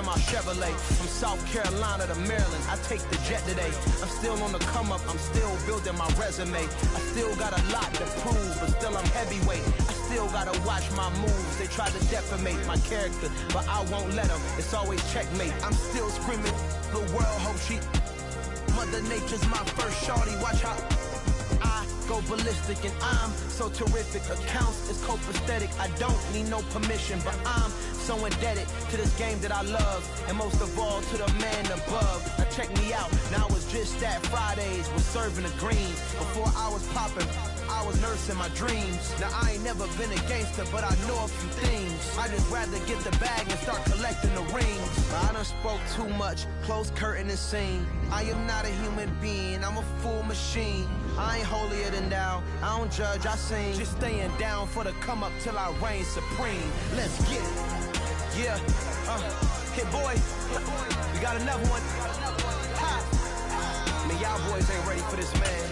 my Chevrolet. From South Carolina to Maryland, I take the jet today. I'm still on the come up, I'm still building my resume. I still got a lot to prove, but still I'm heavyweight. I still gotta watch my moves. They try to defamate my character, but I won't let them. It's always checkmate. I'm still screaming, the world hope she. Mother Nature's my first shorty, watch how I go ballistic, and I'm so terrific. Accounts is copacetic. I don't need no permission, but I'm so indebted to this game that I love, and most of all to the man above. Now check me out, now it's just that Fridays was serving the greens. Before I was popping, I was nursing my dreams. Now I ain't never been a gangster, but I know a few things. I just rather get the bag and start collecting the rings. I done spoke too much, close curtain and scene. I am not a human being, I'm a full machine. I ain't holier than thou, I don't judge, I sing. Just staying down for the come up till I reign supreme. Let's get it. Yeah, hit boy, we got another one. Ha. Man, y'all boys ain't ready for this, man.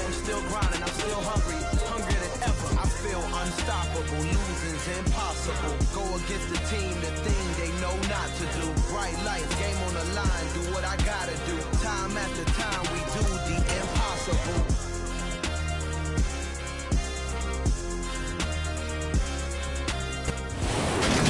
I'm still grinding, I'm still hungry, hungrier than ever. I feel unstoppable, losing's impossible. Go against the team, the thing they know not to do. Bright lights, game on the line, do what I gotta do. Time after time, we do the impossible.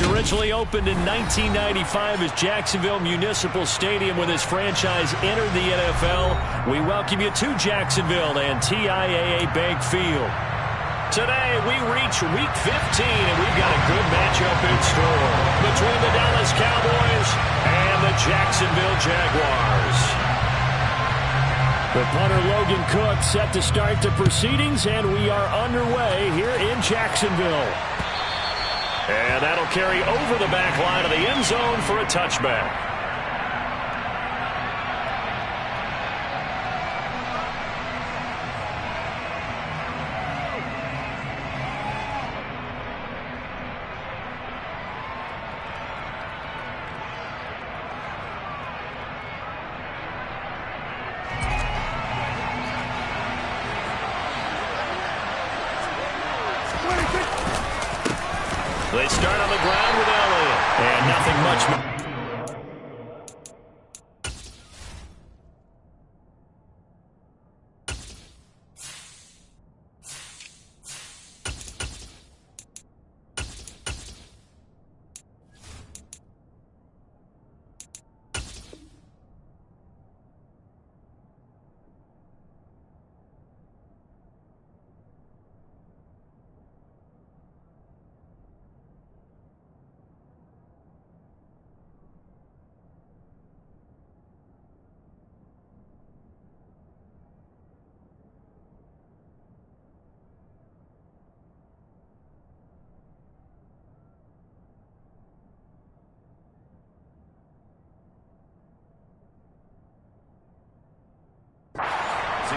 Originally opened in 1995 as Jacksonville Municipal Stadium when this franchise entered the NFL. We welcome you to Jacksonville and TIAA Bank Field. Today we reach Week 15 and we've got a good matchup in store between the Dallas Cowboys and the Jacksonville Jaguars. The punter Logan Cook set to start the proceedings, and we are underway here in Jacksonville. And that'll carry over the back line of the end zone for a touchback. They start on the ground with Elliott, and nothing much more.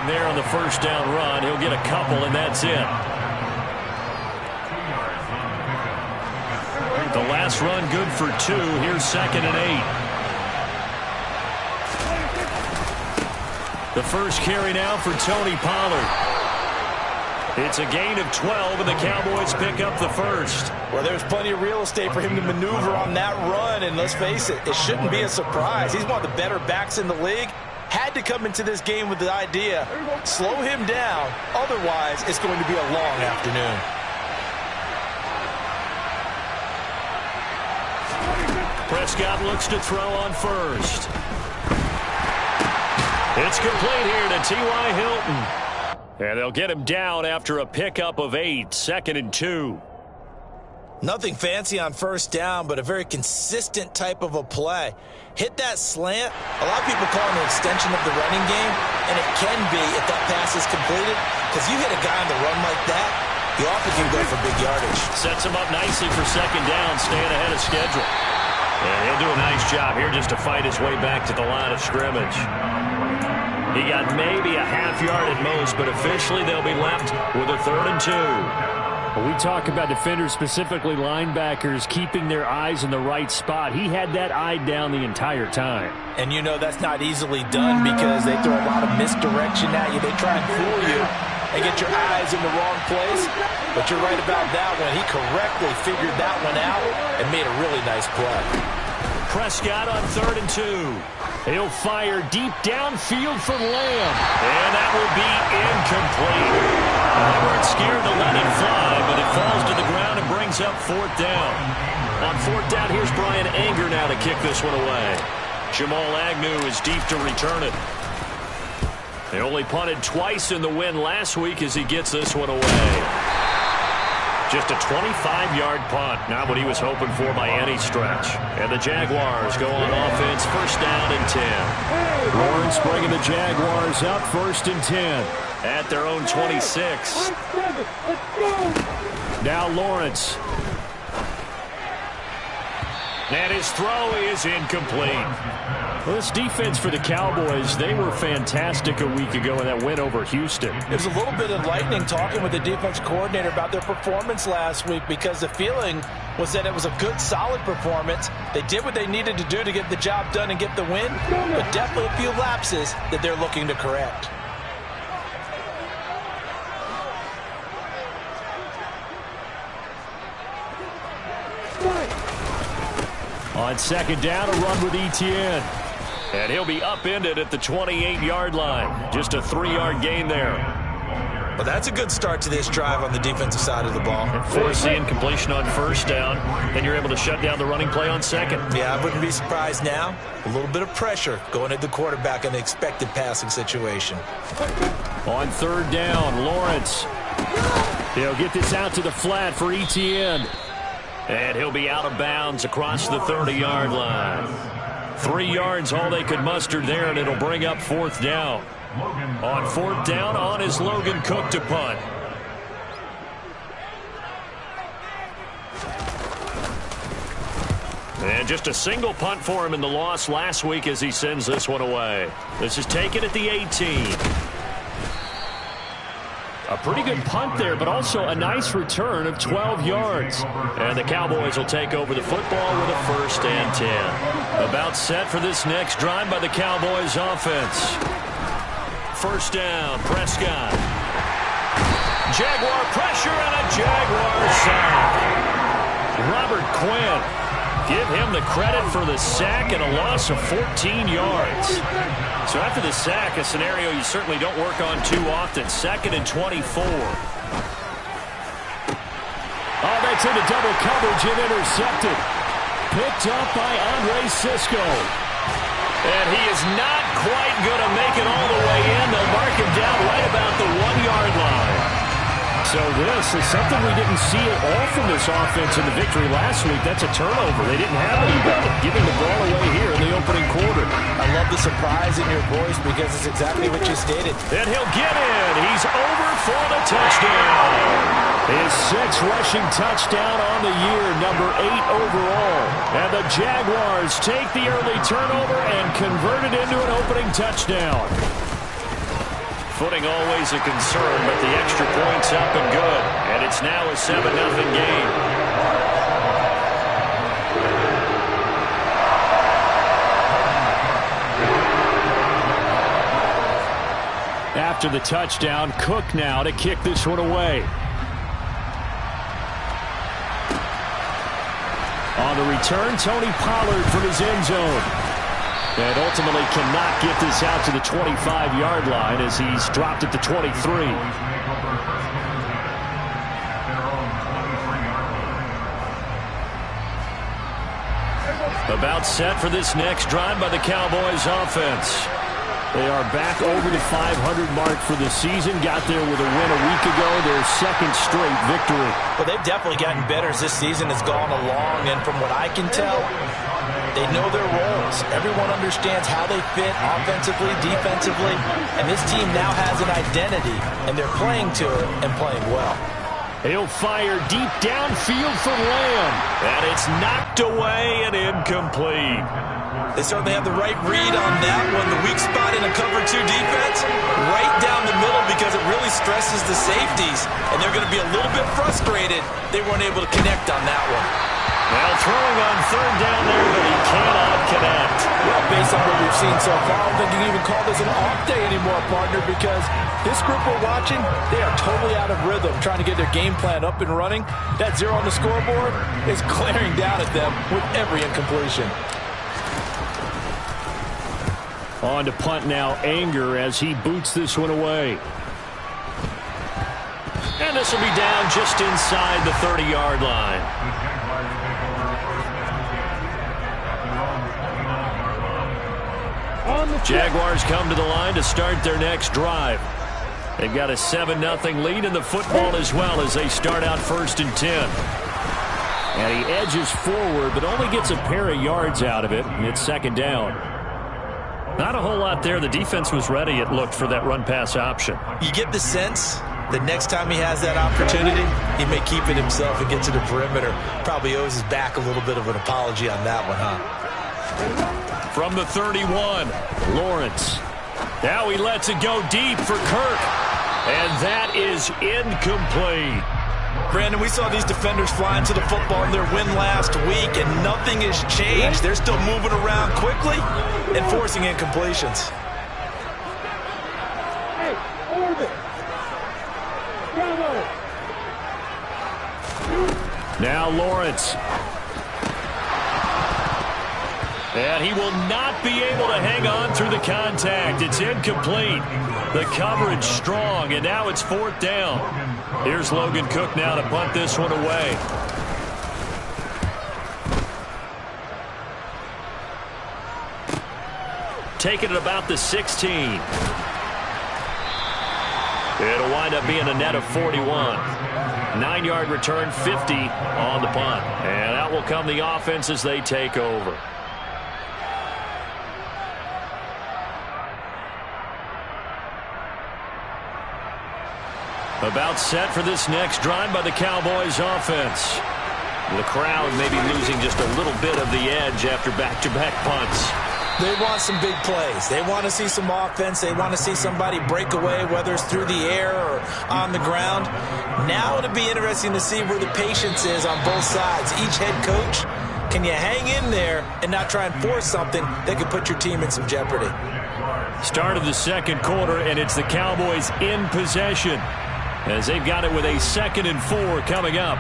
There on the first down run, he'll get a couple, and that's it. The last run good for 2. Here's 2nd and 8. The first carry now for Tony Pollard. It's a gain of 12, and the Cowboys pick up the first. Well, there's plenty of real estate for him to maneuver on that run, and let's face it, it shouldn't be a surprise. He's one of the better backs in the league. Had to come into this game with the idea, slow him down, otherwise it's going to be a long afternoon. Prescott looks to throw on first. It's complete here to T.Y. Hilton. And they'll get him down after a pickup of 8, 2nd and 2. Nothing fancy on first down, but a very consistent type of a play. Hit that slant. A lot of people call it an extension of the running game, and it can be if that pass is completed, because you hit a guy on the run like that, you often can go for big yardage. Sets him up nicely for 2nd down, staying ahead of schedule. And he'll do a nice job here just to fight his way back to the line of scrimmage. He got maybe a half yard at most, but officially they'll be left with a 3rd and 2. We talk about defenders, specifically linebackers, keeping their eyes in the right spot. He had that eye down the entire time. And you know that's not easily done because they throw a lot of misdirection at you. They try and fool you and get your eyes in the wrong place. But you're right about that one. He correctly figured that one out and made a really nice play. Prescott on 3rd and 2. He'll fire deep downfield for Lamb. And that will be incomplete. They weren't scared to let it fly, but it falls to the ground and brings up 4th down. On 4th down, here's Brian Anger now to kick this one away. Jamal Agnew is deep to return it. They only punted twice in the win last week as he gets this one away. Just a 25-yard punt, not what he was hoping for by any stretch. And the Jaguars go on offense, 1st down and 10. Lawrence bringing the Jaguars up, 1st and 10. At their own 26. Now Lawrence. And his throw is incomplete. Well, this defense for the Cowboys, they were fantastic a week ago in that win over Houston. It was a little bit enlightening talking with the defense coordinator about their performance last week, because the feeling was that it was a good, solid performance. They did what they needed to do to get the job done and get the win, but definitely a few lapses that they're looking to correct. On 2nd down, a run with Etienne. And he'll be upended at the 28-yard line. Just a 3-yard gain there. Well, that's a good start to this drive on the defensive side of the ball. Force the incompletion on 1st down, and you're able to shut down the running play on 2nd. Yeah, I wouldn't be surprised now. A little bit of pressure going at the quarterback in the expected passing situation. On 3rd down, Lawrence. He'll get this out to the flat for Etienne. And he'll be out of bounds across the 30-yard line. 3 yards, all they could muster there, and it'll bring up 4th down. On 4th down, on is Logan Cook to punt. And just a single punt for him in the loss last week as he sends this one away. This is taken at the 18. A pretty good punt there, but also a nice return of 12 yards. And the Cowboys will take over the football with a 1st and 10. About set for this next drive by the Cowboys offense. 1st down, Prescott. Jaguar pressure and a Jaguar sack. Robert Quinn. Give him the credit for the sack and a loss of 14 yards. So after the sack, a scenario you certainly don't work on too often. 2nd and 24. Oh, that's into double coverage and intercepted. Picked up by Andre Sisco. And he is not quite going to make it all the way in. They'll mark him down right about the 1-yard line. So this is something we didn't see at all from this offense in the victory last week. That's a turnover. They didn't have anybody giving the ball away here in the opening quarter. I love the surprise in your voice because it's exactly what you stated. And he'll get in. He's over for the touchdown. His 6th rushing touchdown on the year, number 8 overall. And the Jaguars take the early turnover and convert it into an opening touchdown. Footing always a concern, but the extra point's up and good. And it's now a 7-0 game. After the touchdown, Cook now to kick this one away. On the return, Tony Pollard from his end zone. And ultimately cannot get this out to the 25-yard line as he's dropped at the 23. About set for this next drive by the Cowboys offense. They are back over the 500 mark for the season. Got there with a win a week ago, their 2nd straight victory. Well, they've definitely gotten better as this season has gone along, and from what I can tell, they know their roles. Everyone understands how they fit offensively, defensively, and this team now has an identity, and they're playing to it and playing well. He'll fire deep downfield for Lamb. And it's knocked away and incomplete. They certainly have the right read on that one. The weak spot in a cover 2 defense, right down the middle because it really stresses the safeties. And they're going to be a little bit frustrated they weren't able to connect on that one. Well, throwing on 3rd down there, but he cannot connect. Well, based on what we've seen so far, I don't think you can even call this an off day anymore, partner, because this group we're watching, they are totally out of rhythm, trying to get their game plan up and running. That 0 on the scoreboard is glaring down at them with every incompletion. On to punt now, Anger, as he boots this one away. And this will be down just inside the 30-yard line. Jaguars come to the line to start their next drive. They've got a 7-0 lead in the football as well as they start out 1st and 10. And he edges forward, but only gets a pair of yards out of it, and it's 2nd down. Not a whole lot there. The defense was ready, it looked, for that run-pass option. You get the sense that next time he has that opportunity, he may keep it himself and get to the perimeter. Probably owes his back a little bit of an apology on that one, huh? From the 31, Lawrence. Now he lets it go deep for Kirk. And that is incomplete. Brandon, we saw these defenders flying to the football in their win last week, and nothing has changed. They're still moving around quickly and forcing incompletions. Now Lawrence. And he will not be able to hang on through the contact. It's incomplete. The coverage strong, and now it's 4th down. Here's Logan Cook now to punt this one away. Taking it about the 16. It'll wind up being a net of 41. 9-yard return, 50 on the punt. And out will come the offense as they take over. About set for this next drive by the Cowboys offense. The crowd maybe losing just a little bit of the edge after back-to-back punts. They want some big plays. They want to see some offense. They want to see somebody break away, whether it's through the air or on the ground. Now it'll be interesting to see where the patience is on both sides. Each head coach, can you hang in there and not try and force something that could put your team in some jeopardy? Start of the 2nd quarter, and it's the Cowboys in possession, as they've got it with a 2nd and 4 coming up.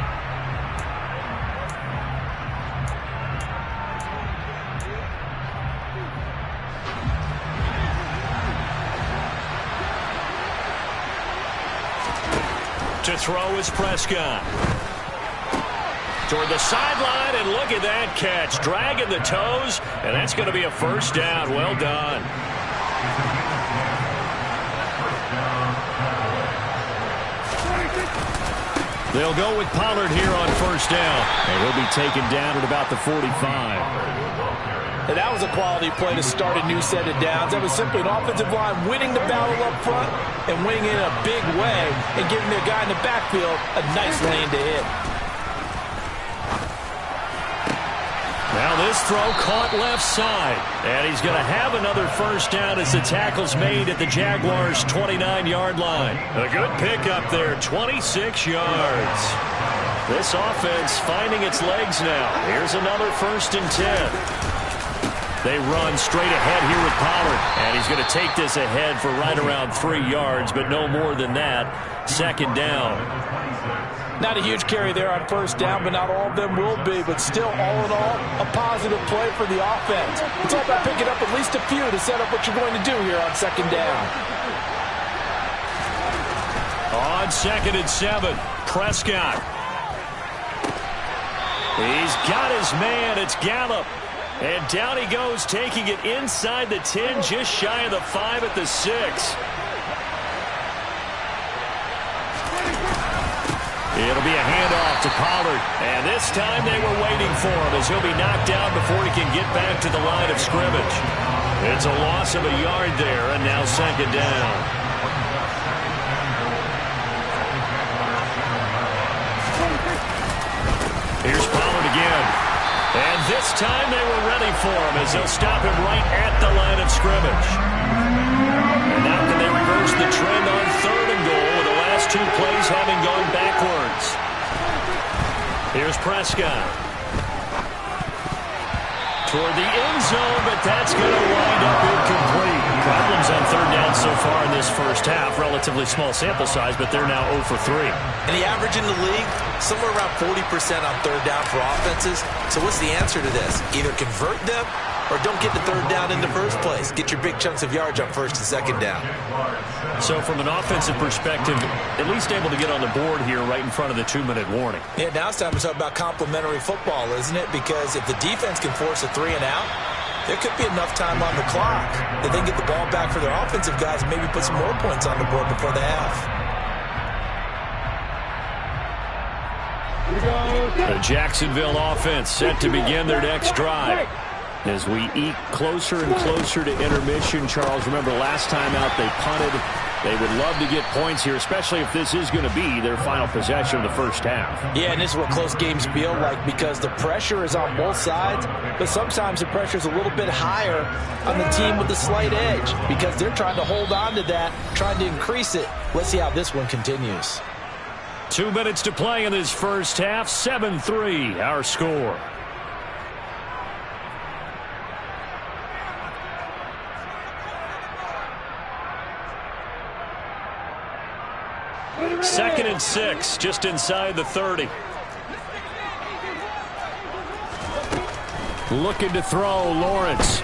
To throw is Prescott. Toward the sideline, and look at that catch. Dragging the toes, and that's going to be a 1st down. Well done. They'll go with Pollard here on 1st down, and he'll be taken down at about the 45. And that was a quality play to start a new set of downs. That was simply an offensive line winning the battle up front and winning it in a big way and giving their guy in the backfield a nice lane to hit. Now this throw caught left side, and he's going to have another 1st down as the tackle's made at the Jaguars' 29-yard line. A good pickup there, 26 yards. This offense finding its legs now. Here's another 1st and 10. They run straight ahead here with Pollard, and he's going to take this ahead for right around 3 yards, but no more than that. 2nd down. Not a huge carry there on 1st down, but not all of them will be. But still, all in all, a positive play for the offense. It's all about picking up at least a few to set up what you're going to do here on 2nd down. On 2nd and 7, Prescott. He's got his man. It's Gallup. And down he goes, taking it inside the 10, just shy of the 5 at the 6. It'll be a handoff to Pollard. And this time they were waiting for him as he'll be knocked down before he can get back to the line of scrimmage. It's a loss of a yard there, and now 2nd down. Here's Pollard again. And this time they were ready for him as they'll stop him right at the line of scrimmage. And now can they reverse the trend on 3rd and goal with the last 2 plays having gone backwards. Here's Prescott. Toward the end zone, but that's going to wind up incomplete. Problems on 3rd down so far in this first half. Relatively small sample size, but they're now 0 for 3. And the average in the league, somewhere around 40% on third down for offenses. So what's the answer to this? Either convert them or don't get the third down in the first place. Get your big chunks of yards on first and second down. So from an offensive perspective, at least able to get on the board here right in front of the 2-minute warning. Yeah, now it's time to talk about complementary football, isn't it? Because if the defense can force a 3 and out, there could be enough time on the clock that they can get the ball back for their offensive guys and maybe put some more points on the board before the half. The Jacksonville offense set to begin their next drive. As we eke closer and closer to intermission, Charles, remember last time out they punted. They would love to get points here, especially if this is going to be their final possession of the first half. Yeah, and this is what close games feel like because the pressure is on both sides, but sometimes the pressure is a little bit higher on the team with the slight edge because they're trying to hold on to that, trying to increase it. Let's see how this one continues. 2 minutes to play in this first half. 7-3, our score. Second and 6, just inside the 30. Looking to throw, Lawrence.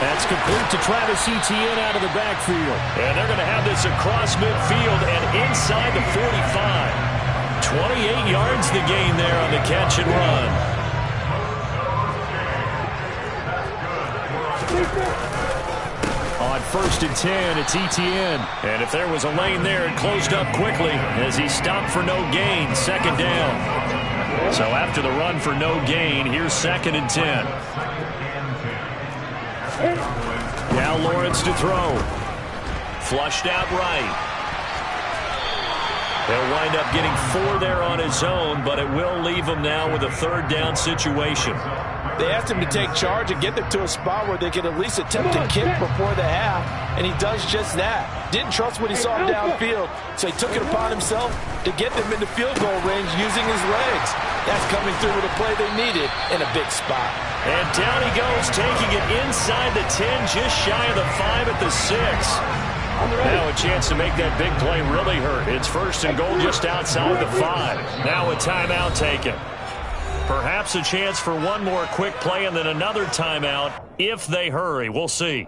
That's complete to Travis Etienne out of the backfield. And they're going to have this across midfield and inside the 45. 28 yards the gain there on the catch and run. On first and 10, it's Etienne. And if there was a lane there, it closed up quickly as he stopped for no gain. Second down. So after the run for no gain, here's second and 10. Now Lawrence to throw. Flushed out right. He'll wind up getting 4 there on his own, but it will leave him now with a third down situation. They asked him to take charge and get them to a spot where they could at least attempt to kick before the half, and he does just that. Didn't trust what he saw downfield, so he took it upon himself to get them into field goal range using his legs. That's coming through with a play they needed in a big spot. And down he goes, taking it inside the 10, just shy of the 5 at the 6. Now a chance to make that big play really hurt. It's first and goal just outside the 5. Now a timeout taken. Perhaps a chance for one more quick play and then another timeout if they hurry. We'll see.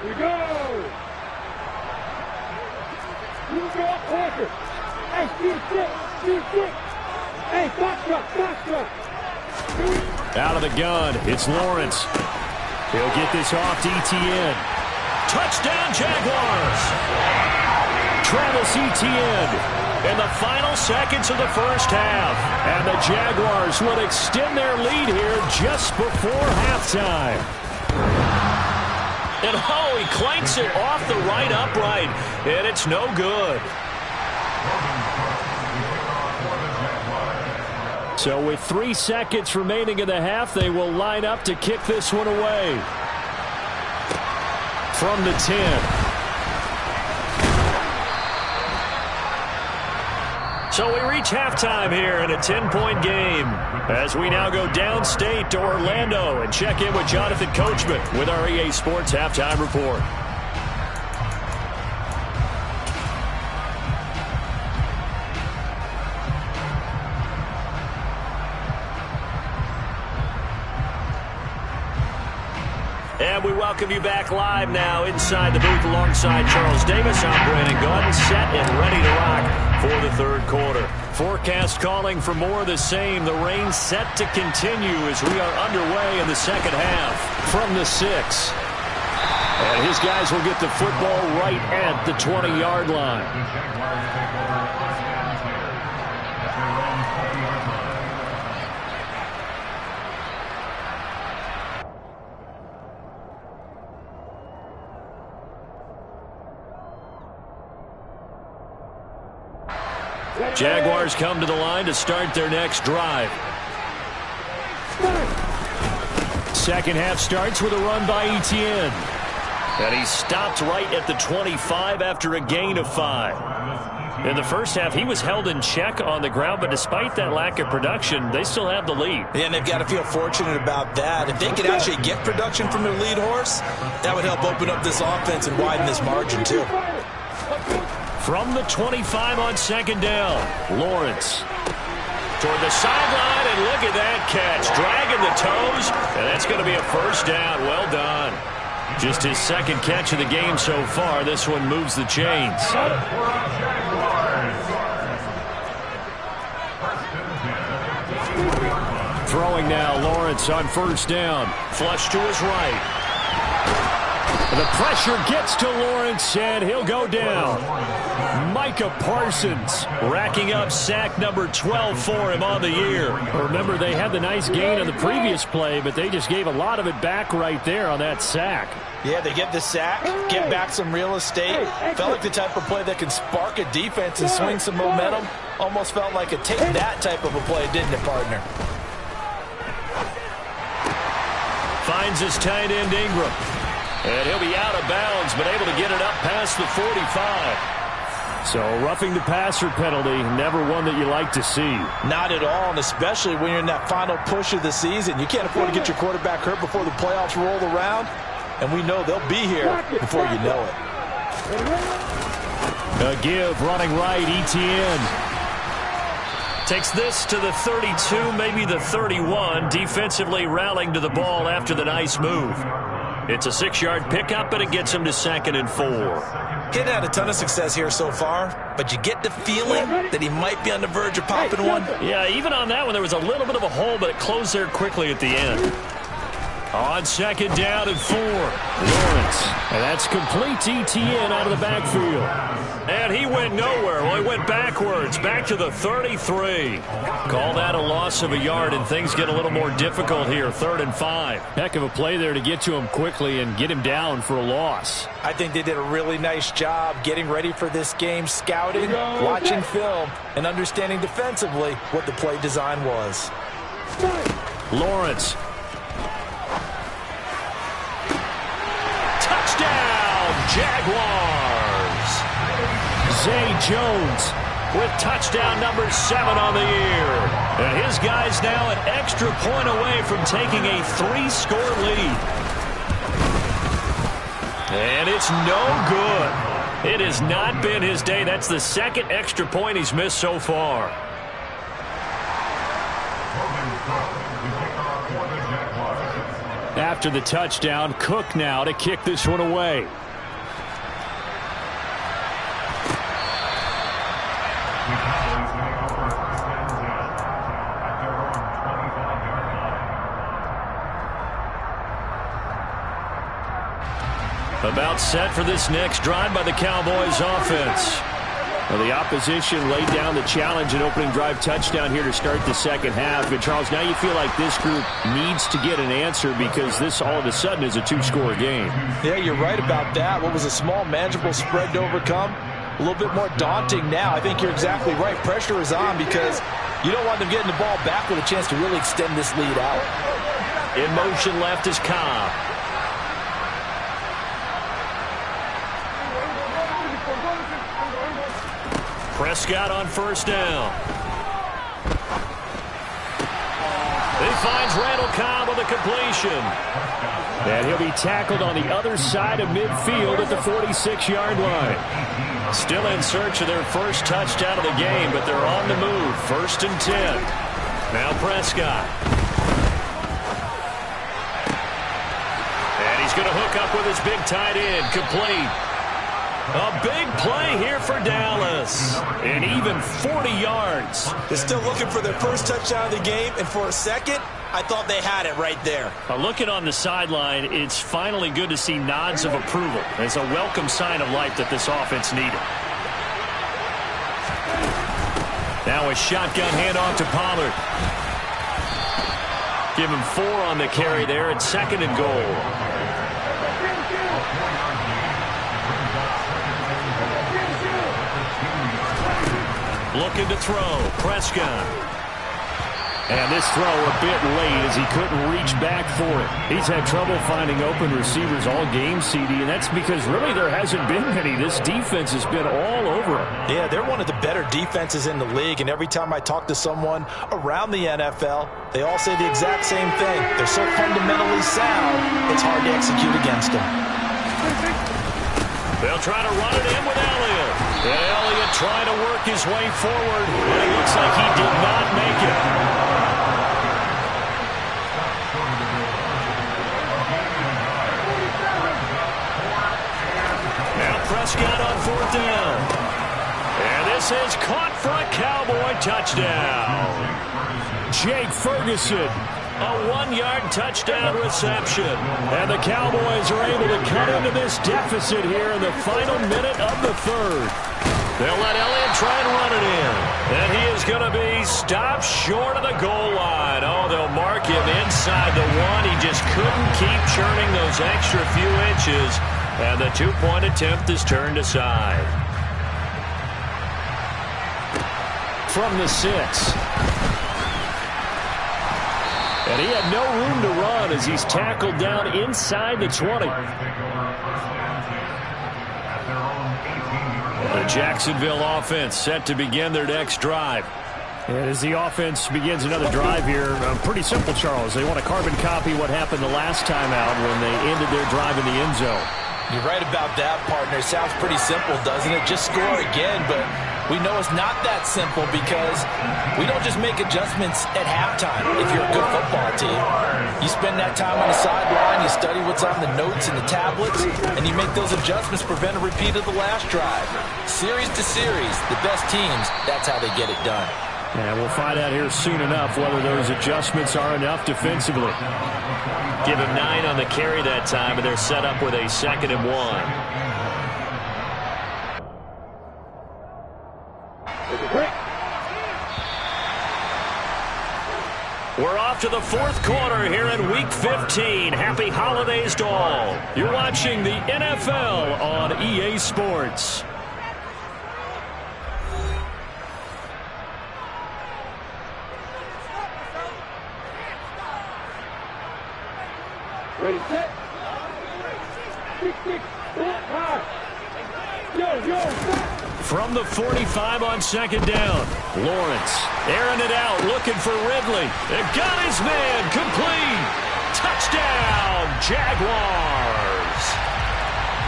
We go! You go up, Parker! Hey, shoot it! Hey, box truck! Out of the gun, it's Lawrence. He'll get this off to Etienne. Touchdown, Jaguars! Travis Etienne in the final seconds of the first half. And the Jaguars will extend their lead here just before halftime. And he clanks it off the right upright, and it's no good. So with 3 seconds remaining in the half, they will line up to kick this one away. From the 10. So we reach halftime here in a 10-point game as we now go downstate to Orlando and check in with Jonathan Coachman with our EA Sports Halftime Report. And we welcome you back live now inside the booth alongside Charles Davis. I'm Brandon Gaudin, set and ready to rock for the third quarter. Forecast calling for more of the same. The rain set to continue as we are underway in the second half. From the 6. And his guys will get the football right at the 20-yard line. Jaguars come to the line to start their next drive. Second half starts with a run by Etienne. And he stopped right at the 25 after a gain of 5. In the first half, he was held in check on the ground, but despite that lack of production, they still have the lead. Yeah, and they've got to feel fortunate about that. If they could actually get production from their lead horse, that would help open up this offense and widen this margin too. From the 25 on second down, Lawrence toward the sideline, and look at that catch, dragging the toes, and that's going to be a first down. Well done. Just his second catch of the game so far. This one moves the chains. Throwing now, Lawrence on first down. Flush to his right. The pressure gets to Lawrence, and he'll go down. Micah Parsons racking up sack number 12 for him on the year. Remember, they had the nice gain on the previous play, but they just gave a lot of it back right there on that sack. Yeah, they get the sack, get back some real estate. Felt like the type of play that can spark a defense and swing some momentum. Almost felt like a take that type of a play, didn't it, partner? Finds his tight end, Ingram. And he'll be out of bounds, but able to get it up past the 45. So roughing the passer penalty, never one that you like to see. Not at all, and especially when you're in that final push of the season. You can't afford to get your quarterback hurt before the playoffs roll around, and we know they'll be here before you know it. A give, running right, Etienne. Takes this to the 32, maybe the 31, defensively rallying to the ball after the nice move. It's a 6-yard pickup, and it gets him to 2nd and 4. He hadn't had a ton of success here so far, but you get the feeling that he might be on the verge of popping one. Yeah, even on that one, there was a little bit of a hole, but it closed there quickly at the end. On 2nd down and 4, Lawrence. And that's complete to Etienne out of the backfield. And he went nowhere. Well, he went backwards, back to the 33. Call that a loss of a yard, and things get a little more difficult here. 3rd and 5. Heck of a play there to get to him quickly and get him down for a loss. I think they did a really nice job getting ready for this game, scouting, watching film, and understanding defensively what the play design was. Lawrence. Touchdown, Jaguars. Zay Jones with touchdown number 7 on the year. And his guy's now an extra point away from taking a 3-score lead. And it's no good. It has not been his day. That's the 2nd extra point he's missed so far. After the touchdown, Cook now to kick this one away. About set for this next drive by the Cowboys offense. Well, the opposition laid down the challenge and opening drive touchdown here to start the second half. And, Charles, now you feel like this group needs to get an answer because this all of a sudden is a 2-score game. Yeah, you're right about that. What was a small, manageable spread to overcome? A little bit more daunting now. I think you're exactly right. Pressure is on because you don't want them getting the ball back with a chance to really extend this lead out. In motion left is Cobb. Prescott on first down. He finds Randall Cobb with a completion. And he'll be tackled on the other side of midfield at the 46-yard line. Still in search of their first touchdown of the game, but they're on the move. 1st and 10. Now Prescott. And he's going to hook up with his big tight end. Complete. A big play here for Dallas. And even 40 yards. They're still looking for their first touchdown of the game, and for a second, I thought they had it right there. Looking on the sideline, it's finally good to see nods of approval. It's a welcome sign of life that this offense needed. Now a shotgun handoff to Pollard. Give him 4 on the carry there at 2nd and goal. Looking to throw. Prescott. And this throw a bit late as he couldn't reach back for it. He's had trouble finding open receivers all game, CD, and that's because really there hasn't been many. This defense has been all over him. Yeah, they're one of the better defenses in the league, and every time I talk to someone around the NFL, they all say the exact same thing. They're so fundamentally sound, it's hard to execute against them. They'll try to run it in with Elliott. And Elliott trying to work his way forward, but it looks like he did not make it. Now Prescott on 4th down. And this is caught for a Cowboy touchdown. Jake Ferguson. A 1-yard touchdown reception. And the Cowboys are able to cut into this deficit here in the final minute of the third. They'll let Elliott try and run it in. And he is going to be stopped short of the goal line. Oh, they'll mark him inside the 1. He just couldn't keep churning those extra few inches. And the 2-point attempt is turned aside. From the 6. And he had no room to run as he's tackled down inside the 20. The Jacksonville offense set to begin their next drive. And as the offense begins another drive here, pretty simple, Charles. They want to carbon copy what happened the last time out when they ended their drive in the end zone. You're right about that, partner. Sounds pretty simple, doesn't it? Just score again, but we know it's not that simple because we don't just make adjustments at halftime if you're a good football team. You spend that time on the sideline, you study what's on the notes and the tablets, and you make those adjustments to prevent a repeat of the last drive. Series to series, the best teams, that's how they get it done. And we'll find out here soon enough whether those adjustments are enough defensively. Give him 9 on the carry that time, and they're set up with a 2nd and 1. We're off to the 4th quarter here in Week 15. Happy holidays to all. You're watching the NFL on EA Sports. Ready, set. 6-6, high. Yo, From the 45 on 2nd down. Lawrence airing it out, looking for Ridley. It got his man, complete. Touchdown, Jaguars.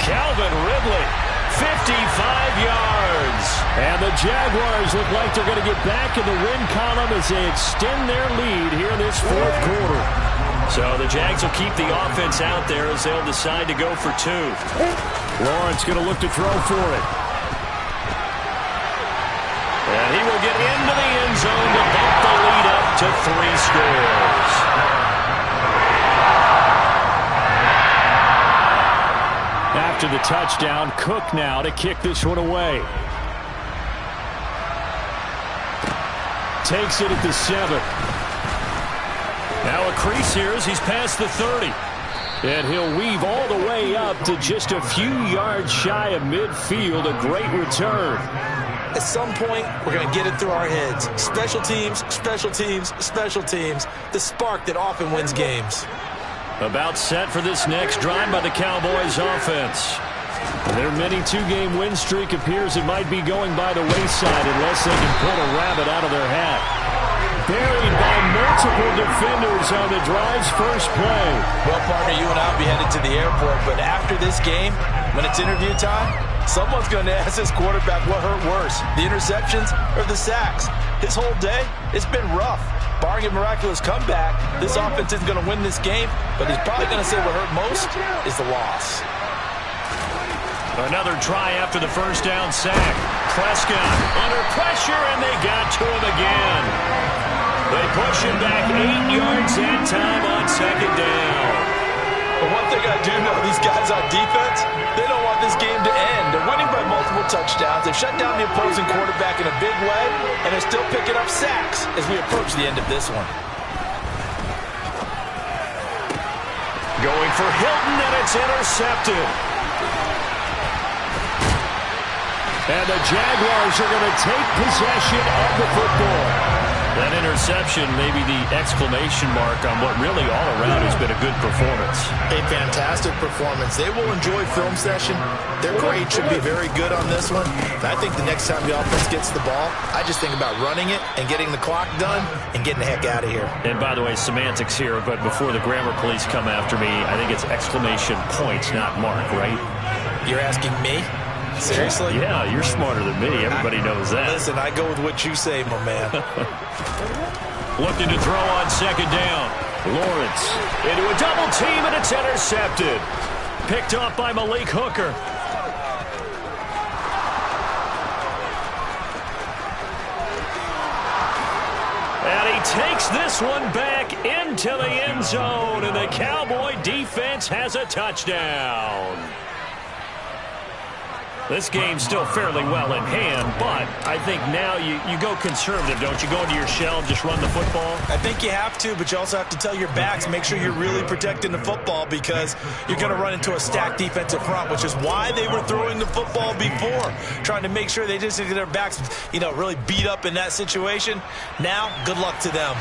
Calvin Ridley, 55 yards. And the Jaguars look like they're going to get back in the win column as they extend their lead here in this 4th quarter. So the Jags will keep the offense out there as they'll decide to go for 2. Lawrence going to look to throw for it. And he will get into the end zone to bump the lead up to 3 scores. After the touchdown, Cook now to kick this one away. Takes it at the 7. Now a crease here as he's past the 30. And he'll weave all the way up to just a few yards shy of midfield. A great return. At some point, we're going to get it through our heads. Special teams, special teams, special teams. The spark that often wins games. About set for this next drive by the Cowboys offense. Their mini 2-game win streak appears it might be going by the wayside unless they can pull a rabbit out of their hat. Buried by multiple defenders on the drive's first play. Well, partner, you and I will be headed to the airport, but after this game, when it's interview time, someone's going to ask this quarterback what hurt worse, the interceptions or the sacks. His whole day, it's been rough. Barring a miraculous comeback, this offense isn't going to win this game, but he's probably going to say what hurt most is the loss. Another try after the first down sack. Prescott under pressure, and they got to him again. They push him back 8 yards that time on 2nd down. But one thing I do know, these guys on defense, they don't want this game to end. They're winning by multiple touchdowns. They've shut down the opposing quarterback in a big way, and they're still picking up sacks as we approach the end of this one. Going for Hilton, and it's intercepted. And the Jaguars are going to take possession of the football. That interception, maybe the exclamation mark on what really all around has been a good performance. A fantastic performance. They will enjoy film session. Their grade should be very good on this one. And I think the next time the offense gets the ball, I just think about running it and getting the clock done and getting the heck out of here. And by the way, semantics here, but before the grammar police come after me, I think it's exclamation points, not mark, right? You're asking me? Seriously? Yeah, you're smarter than me. Everybody knows that. Listen, I go with what you say, my man. Looking to throw on second down. Lawrence into a double team, and it's intercepted. Picked off by Malik Hooker. And he takes this one back into the end zone, and the Cowboy defense has a touchdown. This game's still fairly well in hand, but I think now you go conservative, don't you? Go into your shell and just run the football? I think you have to, but you also have to tell your backs, make sure you're really protecting the football because you're going to run into a stacked defensive front, which is why they were throwing the football before, trying to make sure they just get their backs, really beat up in that situation. Now, good luck to them.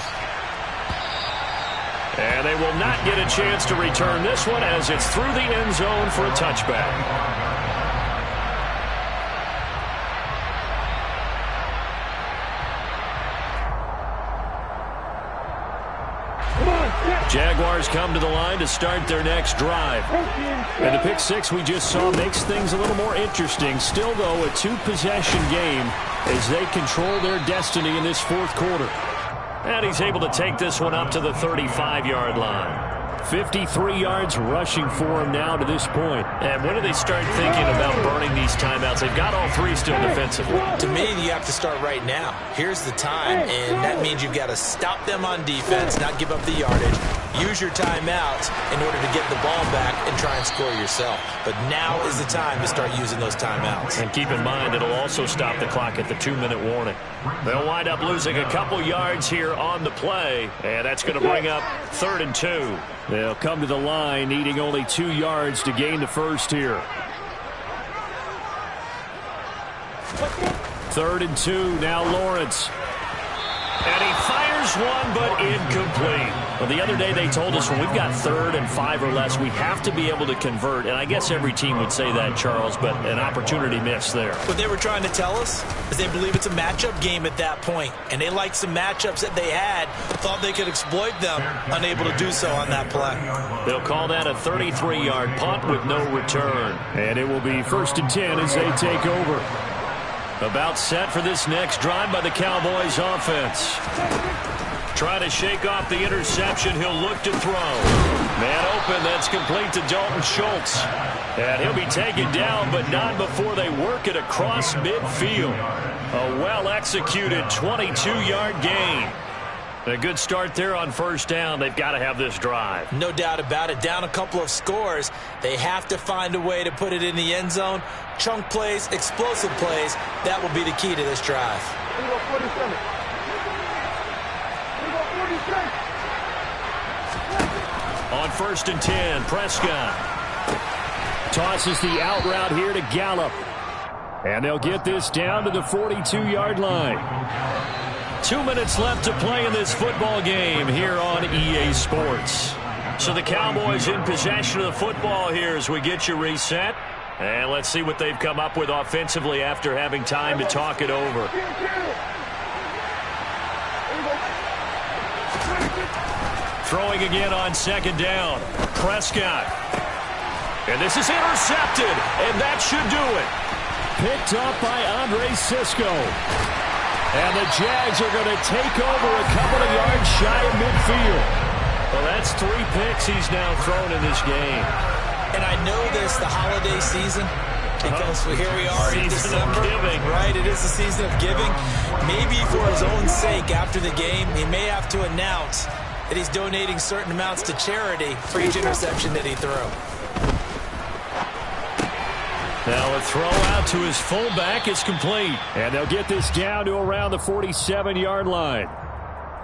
And they will not get a chance to return this one as it's through the end zone for a touchback. Jaguars come to the line to start their next drive. And the pick six we just saw makes things a little more interesting. Still, though, a two-possession game as they control their destiny in this fourth quarter. And he's able to take this one up to the 35-yard line. 53 yards rushing for him now to this point. And when do they start thinking about burning these timeouts? They've got all three still defensively. To me, you have to start right now. Here's the time, and that means you've got to stop them on defense, not give up the yardage. Use your timeouts in order to get the ball back and try and score yourself. But now is the time to start using those timeouts. And keep in mind, it'll also stop the clock at the 2-minute warning. They'll wind up losing a couple yards here on the play, and that's going to bring up 3rd and 2. They'll come to the line, needing only 2 yards to gain the first here. 3rd and 2, now Lawrence. And he fires one, but incomplete. Well, the other day they told us when we've got 3rd and 5 or less, we have to be able to convert. And I guess every team would say that, Charles, but an opportunity missed there. What they were trying to tell us is they believe it's a matchup game at that point. And they liked some matchups that they had, thought they could exploit them, unable to do so on that play. They'll call that a 33-yard punt with no return. And it will be 1st and 10 as they take over. About set for this next drive by the Cowboys offense. Trying to shake off the interception. He'll look to throw. Man open. That's complete to Dalton Schultz. And he'll be taken down, but not before they work it across midfield. A well-executed 22-yard gain. A good start there on 1st down. They've got to have this drive. No doubt about it. Down a couple of scores. They have to find a way to put it in the end zone. Chunk plays, explosive plays. That will be the key to this drive. On 1st and 10, Prescott tosses the out route here to Gallup. And they'll get this down to the 42-yard line. 2 minutes left to play in this football game here on EA Sports. So the Cowboys in possession of the football here as we get you reset. And let's see what they've come up with offensively after having time to talk it over. Throwing again on 2nd down. Prescott. And this is intercepted, and that should do it. Picked up by Andre Sisco. And the Jags are going to take over a couple of yards shy of midfield. Well, that's 3 picks he's now thrown in this game. And I know this, the holiday season, because here we are in December. Giving. Right, it is the season of giving. Maybe for his own sake after the game, he may have to announce that he's donating certain amounts to charity for each interception that he threw. Now a throw out to his fullback is complete. And they'll get this down to around the 47-yard line.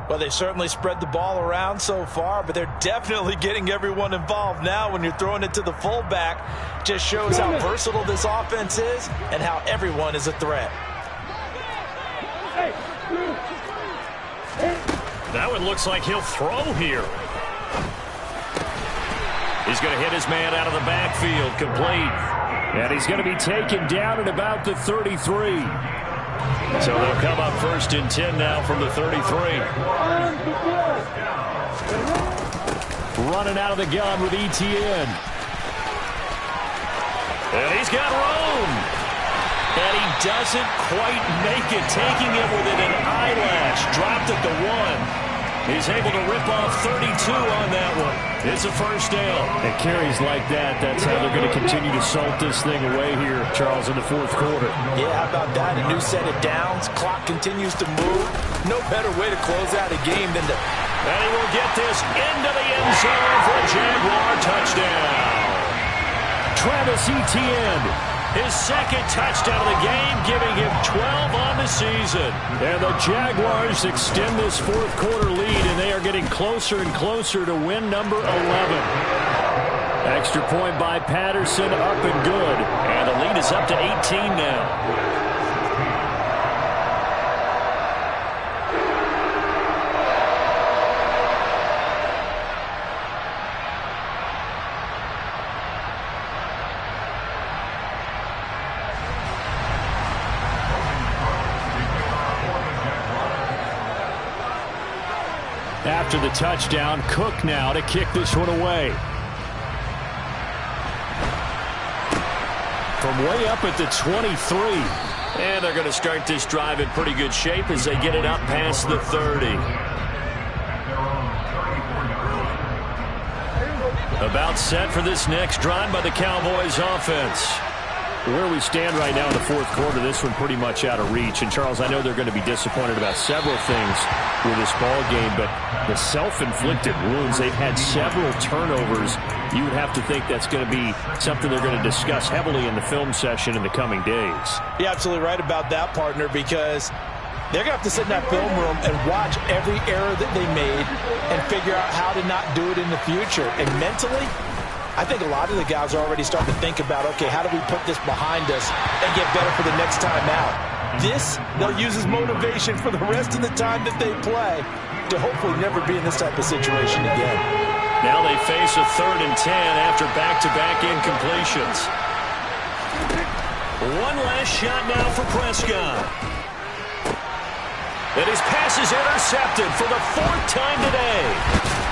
Well, they certainly spread the ball around so far, but they're definitely getting everyone involved now when you're throwing it to the fullback. Just shows how versatile this offense is and how everyone is a threat. That one looks like he'll throw here. He's going to hit his man out of the backfield, complete. And he's going to be taken down at about the 33. So they'll come up 1st and 10 now from the 33. Running out of the gun with ETN. And he's got room. And he doesn't quite make it, taking it within an eyelash. Dropped at the 1. He's able to rip off 32 on that one. It's a 1st down. And carries like that, that's how they're going to continue to salt this thing away here, Charles, in the 4th quarter. Yeah, how about that? A new set of downs. Clock continues to move. No better way to close out a game than to... And he will get this into the end zone for a Jaguar touchdown. Travis Etienne. His 2nd touchdown of the game, giving him 12 on the season. And the Jaguars extend this 4th quarter lead, and they are getting closer and closer to win number 11. Extra point by Patterson, up and good. And the lead is up to 18 now. After the touchdown, Cook now to kick this one away. From way up at the 23. And they're going to start this drive in pretty good shape as they get it up past the 30. About set for this next drive by the Cowboys offense. Where we stand right now in the 4th quarter, this one pretty much out of reach. And, Charles, I know they're going to be disappointed about several things with this ball game, but the self-inflicted wounds, they've had several turnovers. You would have to think that's going to be something they're going to discuss heavily in the film session in the coming days. You're absolutely right about that, partner, because they're going to have to sit in that film room and watch every error that they made and figure out how to not do it in the future. And mentally, I think a lot of the guys are already starting to think about, okay, how do we put this behind us and get better for the next time out? This, they'll use as motivation for the rest of the time that they play to hopefully never be in this type of situation again. Now they face a 3rd and 10 after back-to-back incompletions. One last shot now for Prescott. And his pass is intercepted for the 4th time today.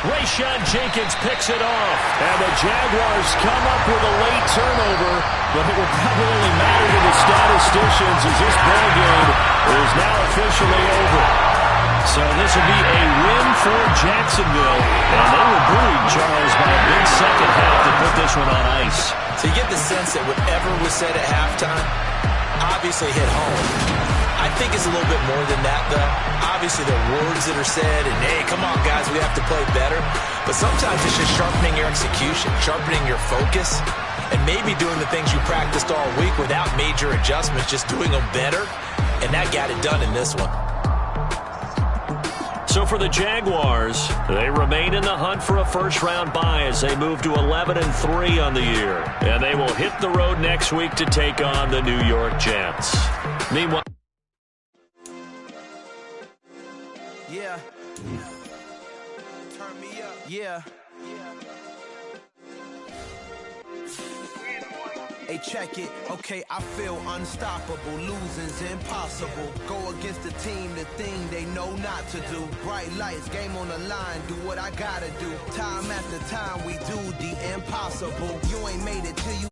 Rayshon Jenkins picks it off. And the Jaguars come up with a late turnover, but it will probably only matter to the statisticians as this ball game is now officially over. So this will be a win for Jacksonville. And they were buoyed, Charles, by a big second half to put this one on ice. So you get the sense that whatever was said at halftime obviously hit home. I think it's a little bit more than that, though. Obviously, there are words that are said, and, hey, come on, guys, we have to play better. But sometimes it's just sharpening your execution, sharpening your focus, and maybe doing the things you practiced all week without major adjustments, just doing them better. And that got it done in this one. So for the Jaguars, they remain in the hunt for a first-round bye as they move to 11-3 on the year. And they will hit the road next week to take on the New York Jets. Meanwhile, yeah. Turn me up. Yeah. Hey, check it. Okay, I feel unstoppable. Losing's impossible. Go against the team, the thing they know not to do. Bright lights, game on the line. Do what I gotta do. Time after time, we do the impossible. You ain't made it till you